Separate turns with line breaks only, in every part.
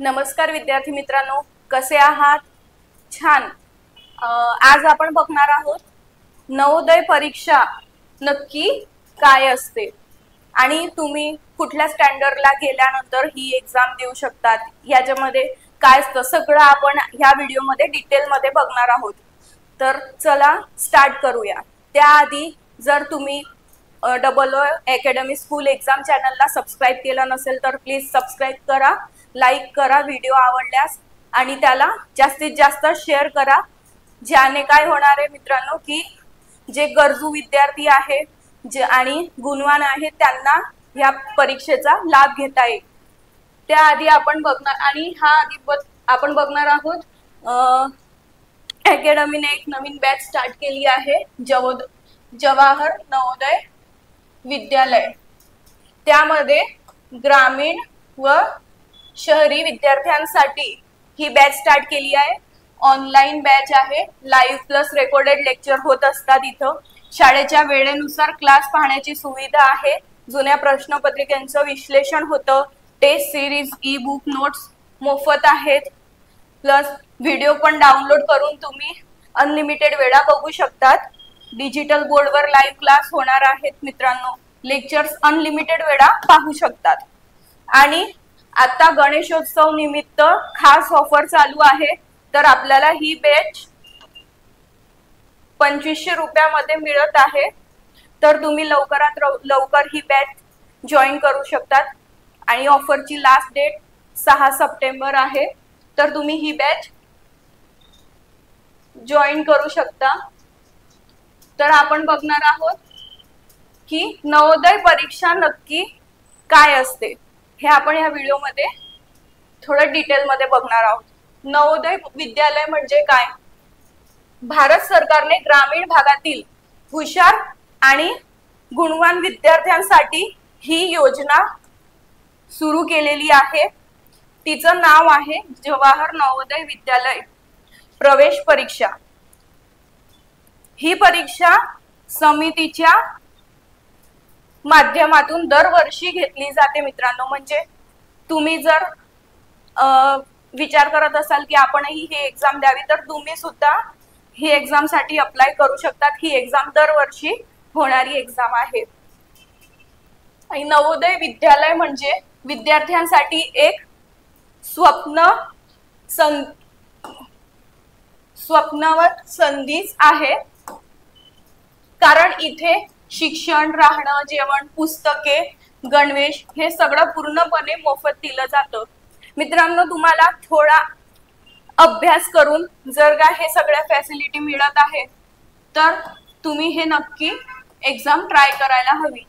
नमस्कार विद्यार्थी मित्रांनो, कसे आहात? छान. आज आपण बघणार आहोत नवोदय परीक्षा नक्की काय असते आणि तुम्ही कुठल्या स्टँडर्डला गेल्यानंतर ही एग्जाम देऊ शकतात, याच्यामध्ये काय असतं सगळं आपण ह्या व्हिडिओमध्ये डिटेलमध्ये बघणार आहोत. तर चला स्टार्ट करूया. त्याआधी जर तुम्ही डबल अकॅडमी स्कूल एक्झाम चॅनलला सबस्क्राईब केलं नसेल तर प्लीज सबस्क्राईब करा, लाईक करा व्हिडिओ आवडल्यास आणि त्याला जास्तीत जास्त शेअर करा. ज्याने काय होणार आहे मित्रांनो की जे गरजू विद्यार्थी आहे जे आणि गुणवान आहे त्यांना या परीक्षेचा लाभ घेता येईल. त्याआधी आपण बघणार आणि आपण बघणार आहोत अकॅडमीने एक नवीन बॅच स्टार्ट केली आहे, जवाहर नवोदय विद्यालय. त्यामध्ये ग्रामीण व शहरी विद्यार्थ्यांसाठी ही बॅच स्टार्ट केली आहे. ऑनलाईन बॅच आहे. लाईव्ह प्लस रेकॉर्डेड लेक्चर होत असतात. इथं शाळेच्या वेळेनुसार क्लास पाहण्याची सुविधा आहे. जुन्या प्रश्नपत्रिकांचं विश्लेषण होतं. Test series, e book, notes मोफत आहेत. प्लस व्हिडिओ पण डाउनलोड करून तुम्ही अनलिमिटेड वेळा बघू शकतात. डिजिटल बोर्डवर लाईव्ह क्लास होणार आहेत मित्रांनो. लेक्चर्स अनलिमिटेड वेळा पाहू शकतात. आणि आता गणेशोत्सव निमित्त खास ऑफर चालू आहे. तर आपल्याला ही बॅच 2500 रुपयामध्ये मिळत आहे. तर तुम्ही लवकरात लवकर ही बॅच जॉईन करू शकतात. आणि ऑफरची लास्ट डेट 6 सप्टेंबर आहे. तर तुम्ही ही बॅच जॉईन करू शकता. तर आपण बघणार आहोत की नवोदय परीक्षा नक्की काय असते हे आपण या व्हिडिओमध्ये थोडं डिटेलमध्ये बघणार आहोत. नवोदय विद्यालय म्हणजे काय? भारत सरकारने ग्रामीण भागातील हुशार आणि गुणवान विद्यार्थ्यांसाठी ही योजना सुरू केलेली आहे. तिचं नाव आहे जवाहर नवोदय विद्यालय प्रवेश परीक्षा. ही परीक्षा समितीच्या माध्यमातून दरवर्षी घेतली जाते मित्रांनो. म्हणजे तुम्ही जर विचार करत असाल की आपणही ही एक्झाम द्यावी तर तुम्ही सुद्धा ही एक्झाम साठी अप्लाय करू शकतात. ही एक्झाम दरवर्षी होणारी एक्झाम आहे. आणि नवोदय विद्यालय म्हणजे विद्यार्थ्यांसाठी एक स्वप्नवत संधीच आहे. कारण इथे शिक्षण, राहणं, जेवण, पुस्तके, गणवेश हे सगळं पूर्णपणे मोफत दिलं जातं. मित्रांनो, तुम्हाला थोडा अभ्यास करून जर का हे सगळ्या फॅसिलिटी मिळत आहे तर तुम्ही हे नक्की एक्झाम ट्राय करायला हवी.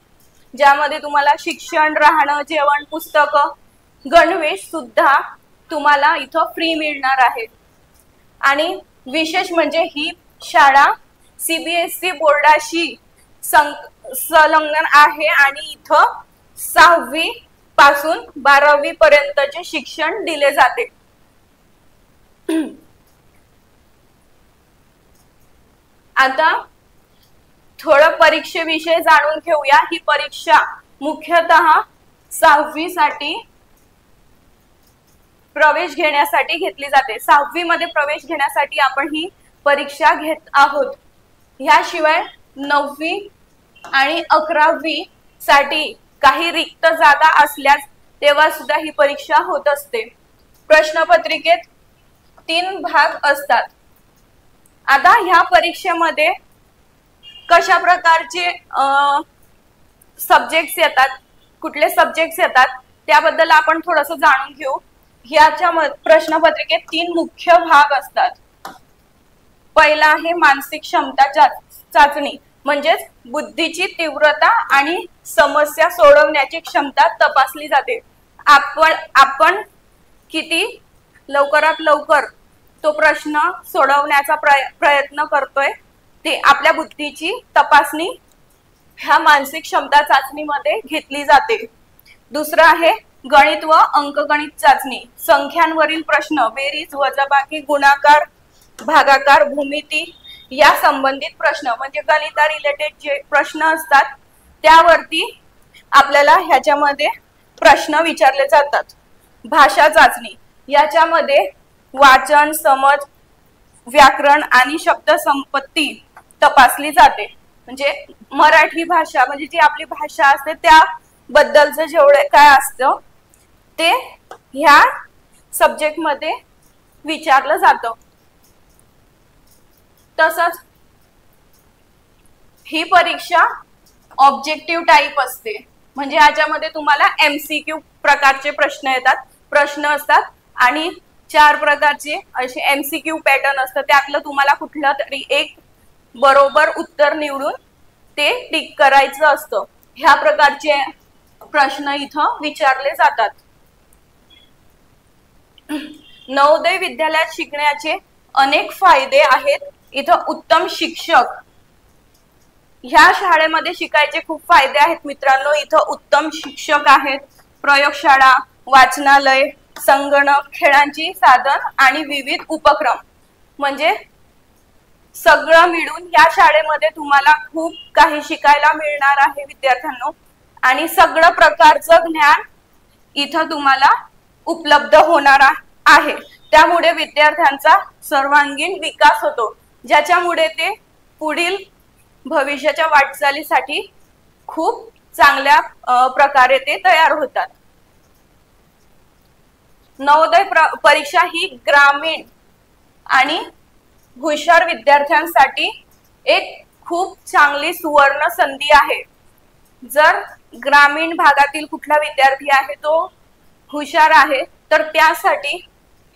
ज्यामध्ये तुम्हाला शिक्षण, राहणं, जेवण, पुस्तकं, गणवेश सुद्धा तुम्हाला इथं फ्री मिळणार आहे. आणि विशेष म्हणजे ही शाळा CBSE बोर्डाशी संलग्न आहे आणि इथं 6वी पासून 12वी पर्यंतचे शिक्षण दिले जाते. आता थोडं परीक्षेविषयी जाणून घेऊया. ही परीक्षा मुख्यतः 6वी साठी प्रवेश घेण्यासाठी घेतली जाते. 6वी मध्ये प्रवेश घेण्यासाठी आपण ही परीक्षा घेत आहोत. याशिवाय 9वी आणि 11वी साठी काही रिक्त जागा असल्यास तेव्हा सुद्धा ही परीक्षा होत असते. प्रश्नपत्रिकेत 3 भाग असतात. आता ह्या परीक्षेमध्ये कशा प्रकारचे सब्जेक्ट्स येतात, कुठले सब्जेक्ट्स येतात त्याबद्दल आपण थोडंसं जाणून घेऊ. ह्याच्या प्रश्नपत्रिकेत 3 मुख्य भाग असतात. पहिला आहे मानसिक क्षमता चाचणी, म्हणजेच बुद्धीची तीव्रता आणि समस्या सोडवण्याची क्षमता तपासली जाते. आपण किती लवकरात लवकर तो प्रश्न सोडवण्याचा प्रयत्न करतोय ते आपल्या बुद्धीची तपासणी ह्या मानसिक क्षमता चाचणीमध्ये घेतली जाते. दुसरं आहे गणित व अंकगणित चाचणी. संख्यांवरील प्रश्न, बेरीज, वजाबाकी, गुणाकार, भागाकार, भूमिती या संबंधित प्रश्न म्हणजे गणिता रिलेटेड जे प्रश्न असतात त्यावरती आपल्याला ह्याच्यामध्ये प्रश्न विचारले जातात. भाषा चाचणी याच्यामध्ये वाचन, समज, व्याकरण आणि शब्द संपत्ती तपासली जाते. म्हणजे मराठी भाषा म्हणजे जी आपली भाषा असते त्याबद्दलचं जेवढे काय असतं ते ह्या सब्जेक्ट मध्ये विचारलं जातं. तसंच ही परीक्षा ऑब्जेक्टिव्ह टाइप असते. म्हणजे याच्यामध्ये तुम्हाला MCQ प्रकारचे प्रश्न असतात आणि 4 प्रकारचे असे MCQ पॅटर्न असतात. त्यातलं तुम्हाला कुठलं तरी एक बरोबर उत्तर निवडून ते टिक करायचं असतं. ह्या प्रकारचे प्रश्न इथं विचारले जातात. नवोदय विद्यालयात शिकण्याचे अनेक फायदे आहेत. इथं उत्तम शिक्षक, ह्या शाळेमध्ये शिकायचे खूप फायदे आहेत मित्रांनो. इथं उत्तम शिक्षक आहेत, प्रयोगशाळा, वाचनालय, संगणक, खेळांची साधन आणि विविध उपक्रम. म्हणजे सगळं मिळून या शाळेमध्ये तुम्हाला खूप काही शिकायला मिळणार आहे विद्यार्थ्यांनो. आणि सगळं प्रकारचं ज्ञान इथं तुम्हाला उपलब्ध होणार आहे. त्यामुळे विद्यार्थ्यांचा सर्वांगीण विकास होतो, ज्याच्यामुळे ते पुढील भविष्याच्या वाटचालीसाठी खूप चांगल्या प्रकारे ते तयार होतात. नवोदय परीक्षा ही ग्रामीण आणि हुशार विद्यार्थ्यांसाठी एक खूप चांगली सुवर्ण संधी आहे. जर ग्रामीण भागातील कुठला विद्यार्थी आहे तो हुशार आहे तर त्यासाठी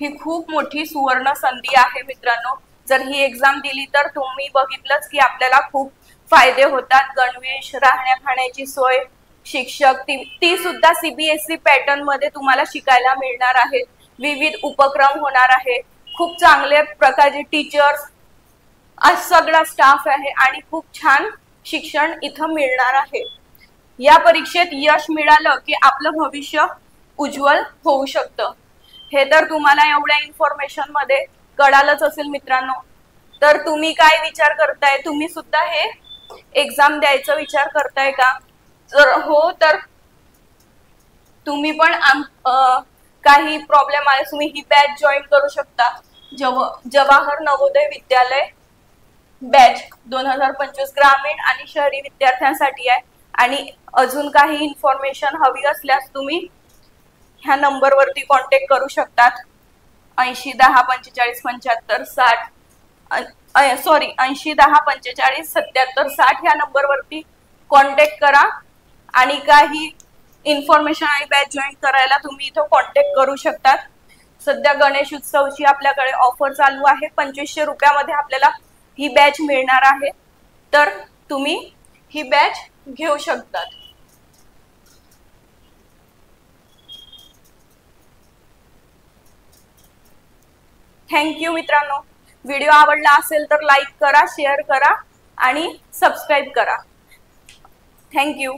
ही खूप मोठी सुवर्ण संधी आहे मित्रांनो. जर ही एक्झाम दिली तर तुम्ही बघितलंच की आपल्याला खूप फायदे होतात. गणवेश, राहण्या खाण्याची सोय, शिक्षक ती सुद्धा CBSE पॅटर्न मध्ये तुम्हाला शिकायला मिळणार आहेत. विविध उपक्रम होणार आहे, खूप चांगल्या प्रकारचे टीचर्स, सगळा स्टाफ आहे आणि खूप छान शिक्षण इथं मिळणार आहे. या परीक्षेत यश मिळालं की आपलं भविष्य उज्ज्वल होऊ शकतं. हे तर तुम्हाला एवढ्या इन्फॉर्मेशन मध्ये कळालंच असेल मित्रांनो. तर तुम्ही काय विचार करताय? तुम्ही सुद्धा हे एक्झाम द्यायचा विचार करताय का? जर हो तर तुम्ही पण काही प्रॉब्लेम आहे तुम्ही ही बॅच जॉईन करू शकता. जवाहर नवोदय विद्यालय बॅच 2025 ग्रामीण आणि शहरी विद्यार्थ्यांसाठी आहे. आणि अजून काही इन्फॉर्मेशन हवी असल्यास तुम्ही ह्या नंबरवरती कॉन्टॅक्ट करू शकतात. 80 10 45 75 60 80 10 45 77 60 ह्या नंबरवरती कॉन्टॅक्ट करा. आणि काही इन्फॉर्मेशन आणि बॅच जॉईन करायला तुम्ही इथं कॉन्टॅक्ट करू शकतात. सध्या गणेश उत्सवची आपल्याकडे ऑफर चालू आहे. 2500 रुपयामध्ये आपल्याला ही बॅच मिळणार आहे. तर तुम्ही ही बॅच घेऊ शकतात. थँक्यू मित्रांनो. व्हिडिओ आवडला असेल तर लाईक करा, शेअर करा आणि सबस्क्राईब करा. थँक्यू.